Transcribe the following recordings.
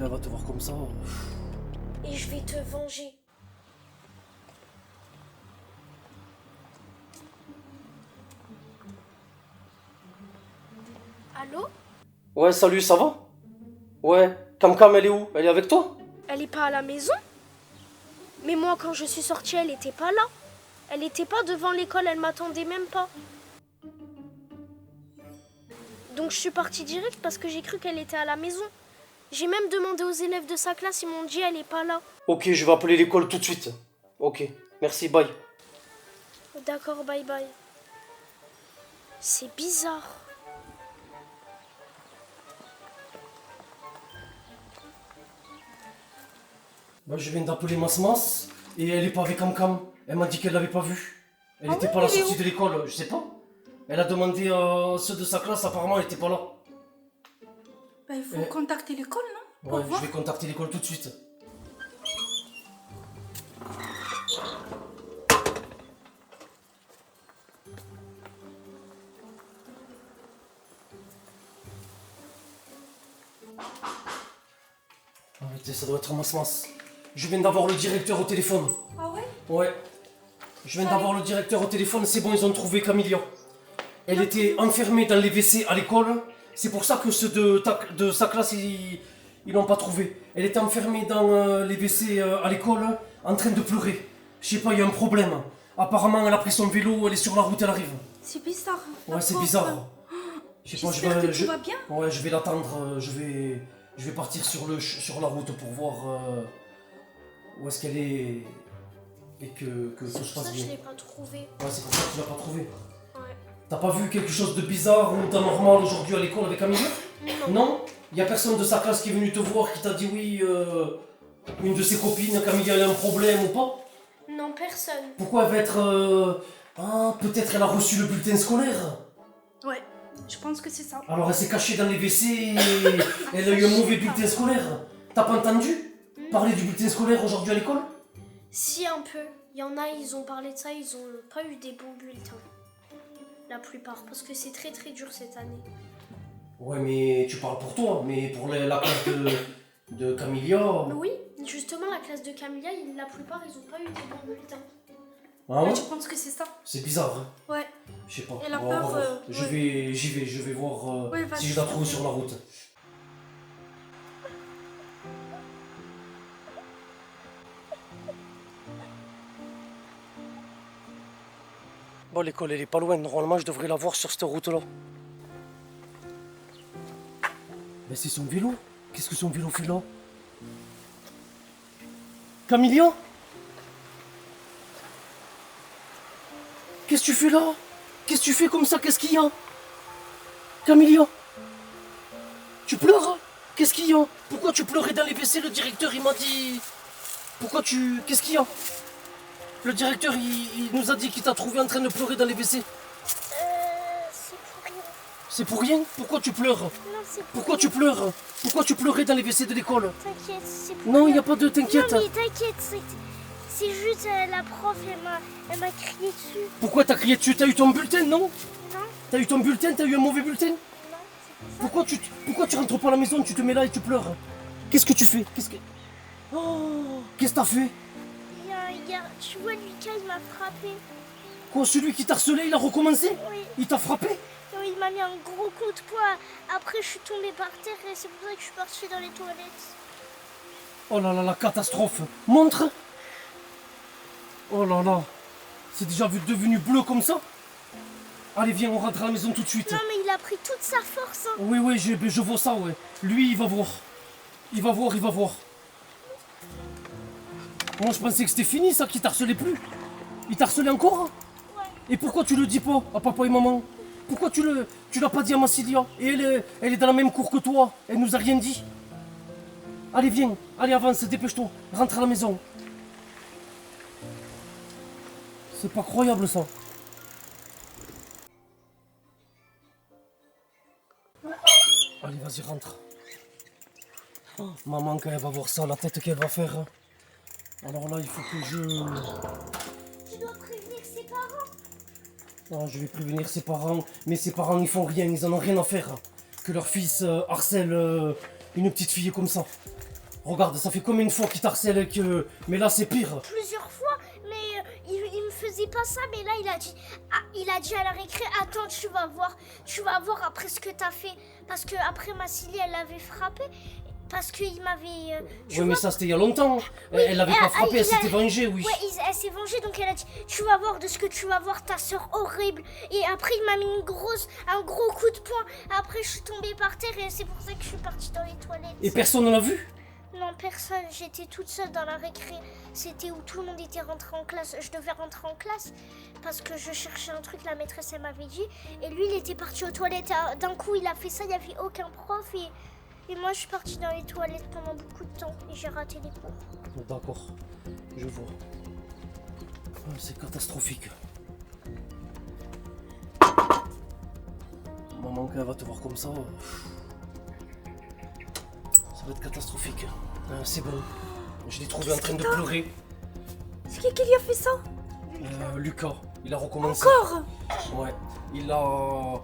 Elle va te voir comme ça. Et je vais te venger. Allô? Ouais, salut, ça va? Ouais, Cam, elle est où? Elle est avec toi? Elle est pas à la maison? Mais moi, quand je suis sortie, elle était pas là. Elle était pas devant l'école, elle m'attendait même pas. Donc je suis partie direct parce que j'ai cru qu'elle était à la maison. J'ai même demandé aux élèves de sa classe, ils m'ont dit elle est pas là. Ok, je vais appeler l'école tout de suite. Ok, merci, bye. D'accord, bye bye. C'est bizarre. Bah, je viens d'appeler Mas et elle est pas avec Cam. Elle m'a dit qu'elle l'avait pas vue. Elle Ah était ouais, pas à la elle est sortie où? de l'école, je sais pas. Elle a demandé à ceux de sa classe, apparemment elle était pas là. Bah, il faut contacter l'école, non? Pour Ouais, voir. je vais contacter l'école tout de suite. Arrêtez, ça doit être Mas. Je viens d'avoir le directeur au téléphone. Ah ouais? Ouais. Je viens d'avoir le directeur au téléphone, c'est bon, ils ont trouvé Camilla. Elle était enfermée dans les WC à l'école. C'est pour ça que ceux de sa classe, ils l'ont pas trouvée. Elle était enfermée dans les WC à l'école, en train de pleurer. Je sais pas, il y a un problème. Apparemment, elle a pris son vélo, elle est sur la route, elle arrive. C'est bizarre. la Ouais, c'est pauvre. bizarre. Je sais pas, J'espère que tout va bien. Ouais, je vais l'attendre, je vais partir sur la route pour voir où est-ce qu'elle est et que tout C'est se pour ça passe que je bien. l'ai pas trouvé. Ouais, c'est pour ça que tu l'as pas trouvé. Ouais. T'as pas vu quelque chose de bizarre ou d'anormal aujourd'hui à l'école avec Camille? Non? Y a personne de sa classe qui est venu te voir qui t'a dit oui, une de ses copines, Camille a un problème ou pas? Non, personne. Pourquoi elle va être... Ah, peut-être elle a reçu le bulletin scolaire? Ouais, je pense que c'est ça. Alors elle s'est cachée dans les WC et elle a eu un mauvais bulletin scolaire. T'as pas entendu parler du bulletin scolaire aujourd'hui à l'école? Si, un peu. Il y en a, ils ont parlé de ça, ils ont pas eu des bons bulletins. La plupart, parce que c'est très très dur cette année. Ouais, mais tu parles pour toi, mais pour la classe de Camilla... Oui, justement, la classe de Camilla, la plupart, ils ont pas eu des bons bulletins. Ah ouais? Je pense que c'est ça. C'est bizarre, hein? Ouais. Je sais pas. Elle a On va peur, voir. ouais. Je vais voir Ouais, vas-y. si je la trouve sur la route. Bon, l'école elle est pas loin, normalement je devrais la voir sur cette route là. Mais c'est son vélo. Qu'est-ce que son vélo fait là? Camilla? Qu'est-ce que tu fais là? Qu'est-ce que tu fais comme ça? Qu'est-ce qu'il y a? Camilla? Tu pleures? Qu'est-ce qu'il y a? Pourquoi tu pleurais dans les WC? Le directeur il m'a dit... Pourquoi tu... Qu'est-ce qu'il y a? Le directeur il nous a dit qu'il t'a trouvé en train de pleurer dans les WC. C'est pour rien. C'est pour rien? Pourquoi tu pleures? Non, c'est pour Pourquoi tu pleures? Pourquoi tu pleurais dans les WC de l'école? T'inquiète, c'est pour Non, il rien. n'y a pas de t'inquiète. Non, mais t'inquiète, c'est juste la prof, elle m'a crié dessus. Pourquoi t'as crié dessus? T'as eu ton bulletin, non? Non, T'as eu ton bulletin? T'as eu un mauvais bulletin? non, c'est pas ça. Pourquoi tu rentres pas à la maison? Tu te mets là et tu pleures. Qu'est-ce que tu fais? Oh, qu'est-ce que t'as fait? Tu vois, Lucas, il m'a frappé. Quoi, celui qui t'a harcelé, il a recommencé? Oui, Il t'a frappé? il m'a mis un gros coup de poing. Après, je suis tombée par terre et c'est pour ça que je suis partie dans les toilettes. Oh là là, la catastrophe. Montre. Oh là là. C'est déjà devenu bleu comme ça? Allez, viens, on rentre à la maison tout de suite. Non, mais il a pris toute sa force. Hein. Oui, je vois ça, ouais. Lui, il va voir. Il va voir. Moi, je pensais que c'était fini, ça, qu'il t'harcelait plus. Il t'harcelait encore? Ouais. Et pourquoi tu le dis pas à papa et maman? Pourquoi tu l'as pas dit à Massilia? Et elle est dans la même cour que toi. Elle nous a rien dit. Allez, viens. Allez, avance, dépêche-toi. Rentre à la maison. C'est pas croyable, ça. Allez, vas-y, rentre. Oh, maman, quand elle va voir ça, la tête qu'elle va faire. Hein. Alors là, il faut que je... Tu dois prévenir ses parents. Non, je vais prévenir ses parents, mais ses parents ils font rien, ils en ont rien à faire. Que leur fils harcèle une petite fille comme ça. Regarde, ça fait combien de fois qu'il t'harcèle que... Mais là, c'est pire. Plusieurs fois, mais il me faisait pas ça, mais là il a dit à la récré, attends, tu vas voir après ce que t'as fait, parce que après Massilie elle l'avait frappé, parce qu'il m'avait... Oui, mais ça, c'était il y a longtemps. Elle l'avait pas frappé, elle s'était vengée, oui. Ouais, elle s'est vengée, donc elle a dit, tu vas voir de ce que tu vas voir, ta soeur horrible. Et après, il m'a mis un gros coup de poing. Après, je suis tombée par terre et c'est pour ça que je suis partie dans les toilettes. Et personne ne l'a vu? Non, personne. J'étais toute seule dans la récré. C'était où tout le monde était rentré en classe. Je devais rentrer en classe parce que je cherchais un truc, la maîtresse, elle m'avait dit. Et lui, il était parti aux toilettes. D'un coup, il a fait ça, il n'y avait aucun prof. Et moi, je suis partie dans les toilettes pendant beaucoup de temps et j'ai raté les cours. D'accord, je vois. Ah, c'est catastrophique. Maman, quand elle va te voir comme ça, ça va être catastrophique. C'est bon, je l'ai trouvé en train de pleurer. C'est qui lui a fait ça? Lucas, il a recommencé. Encore? Ouais, il a...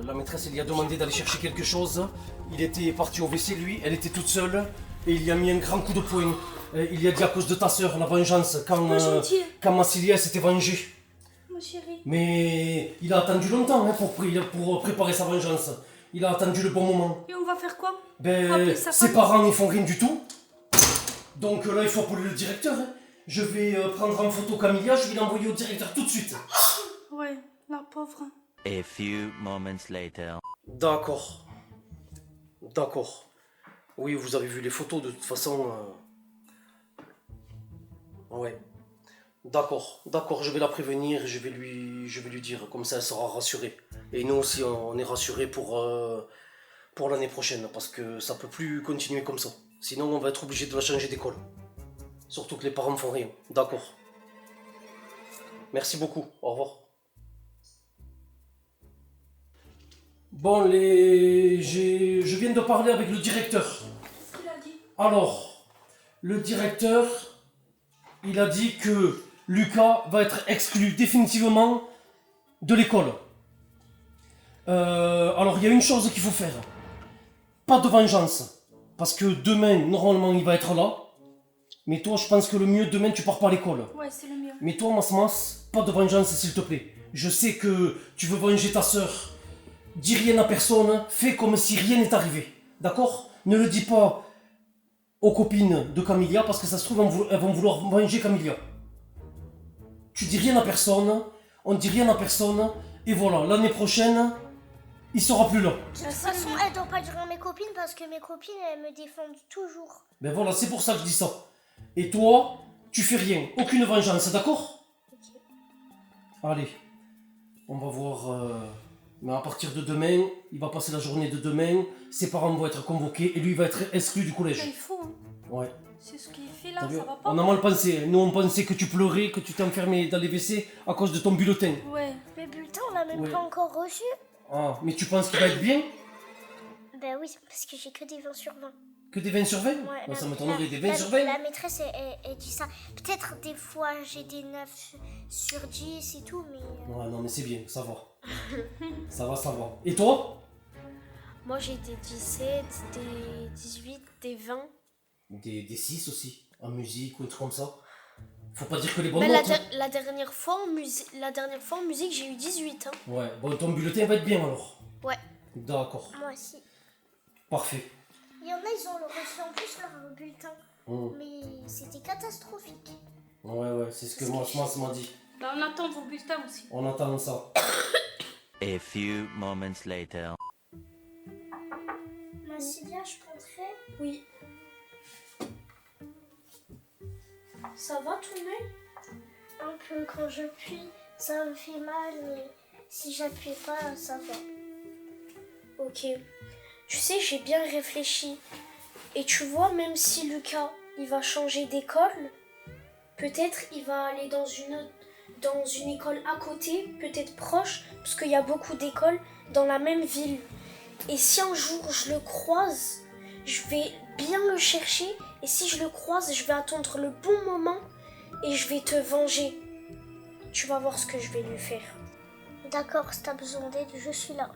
la maîtresse, elle lui a demandé d'aller chercher quelque chose. Il était parti au WC, lui, elle était toute seule. Et il lui a mis un grand coup de poing. Il lui a dit à cause de ta soeur, la vengeance, quand Massilia s'était vengée. Mon chéri. Mais il a attendu longtemps hein, pour préparer sa vengeance. Il a attendu le bon moment. Et on va faire quoi? Ben, ses parents ils font rien du tout. Donc là, il faut appeler le directeur. Hein. Je vais prendre en photo Camilla, je vais l'envoyer au directeur tout de suite. Ouais, la pauvre. A few moments later. D'accord. D'accord. Oui, vous avez vu les photos de toute façon. Ouais. D'accord, d'accord, je vais la prévenir, je vais lui dire, comme ça elle sera rassurée. Et nous aussi on est rassurés pour l'année prochaine, parce que ça peut plus continuer comme ça. Sinon on va être obligé de la changer d'école. Surtout que les parents ne font rien. D'accord. Merci beaucoup, au revoir. Bon, je viens de parler avec le directeur. Qu'est-ce qu'il a dit? Alors, le directeur, il a dit que Lucas va être exclu définitivement de l'école. Alors, il y a une chose qu'il faut faire. Pas de vengeance. Parce que demain, normalement, il va être là. Mais toi, je pense que le mieux, demain, tu pars pas à l'école. Ouais, c'est le mieux. Mais toi, Mas, pas de vengeance, s'il te plaît. Je sais que tu veux venger ta sœur. Dis rien à personne, fais comme si rien n'est arrivé. D'accord? Ne le dis pas aux copines de Camilla, parce que ça se trouve, elles vont vouloir venger Camilla. Tu dis rien à personne, on dit rien à personne, et voilà, l'année prochaine, il sera plus là. De toute façon, elle doit pas dire à mes copines parce que mes copines, elles me défendent toujours. Ben voilà, c'est pour ça que je dis ça. Et toi, tu fais rien, aucune vengeance, d'accord? Ok. Allez, on va voir... Mais à partir de demain, il va passer la journée de demain, ses parents vont être convoqués et lui va être exclu du collège. Il faut, hein. Ouais. C'est ce qu'il fait là, T'as vu? ça va pas? On a mal pensé. Nous, on pensait que tu pleurais, que tu t'es enfermé dans les WC à cause de ton bulletin. Ouais. Le bulletin, on l'a même Ouais. pas encore reçu. Ah, mais tu penses qu'il va être bien? Ben oui, parce que j'ai que des 20 sur 20. Que des 20 sur 20? Ouais, Ben, ça la- m'étonnerait, des 20 la- sur 20? La maîtresse, elle dit ça. Peut-être des fois, j'ai des 9 sur 10 et tout, mais... Ouais, non, mais c'est bien, ça va. Ça va, ça va. Et toi? Moi j'ai des 17, des 18, des 20. Des 6 aussi, en musique ou un truc comme ça. Faut pas dire que les bonnes Mais notes. la dernière fois en musique j'ai eu 18. Hein. Ouais, bon, ton bulletin va être bien alors. Ouais. D'accord, Moi aussi. parfait. Il y en a, ils ont reçu en plus leur bulletin. Mais c'était catastrophique. Ouais, c'est ce que moi, m'a dit. Là, on attend vos bulletins aussi. On attend ça. A few moments later. Massilia, je compterai. Oui. Ça va tout de même? Un peu, quand je pue, ça me fait mal, mais si j'appuie pas, ça va. Ok. Tu sais, j'ai bien réfléchi. Et tu vois, même si Lucas, il va changer d'école, peut-être il va aller dans une école à côté, peut-être proche, parce qu'il y a beaucoup d'écoles dans la même ville. Et si un jour je le croise, je vais bien le chercher. Et si je le croise, je vais attendre le bon moment et je vais te venger. Tu vas voir ce que je vais lui faire. D'accord, si t'as besoin d'aide, je suis là.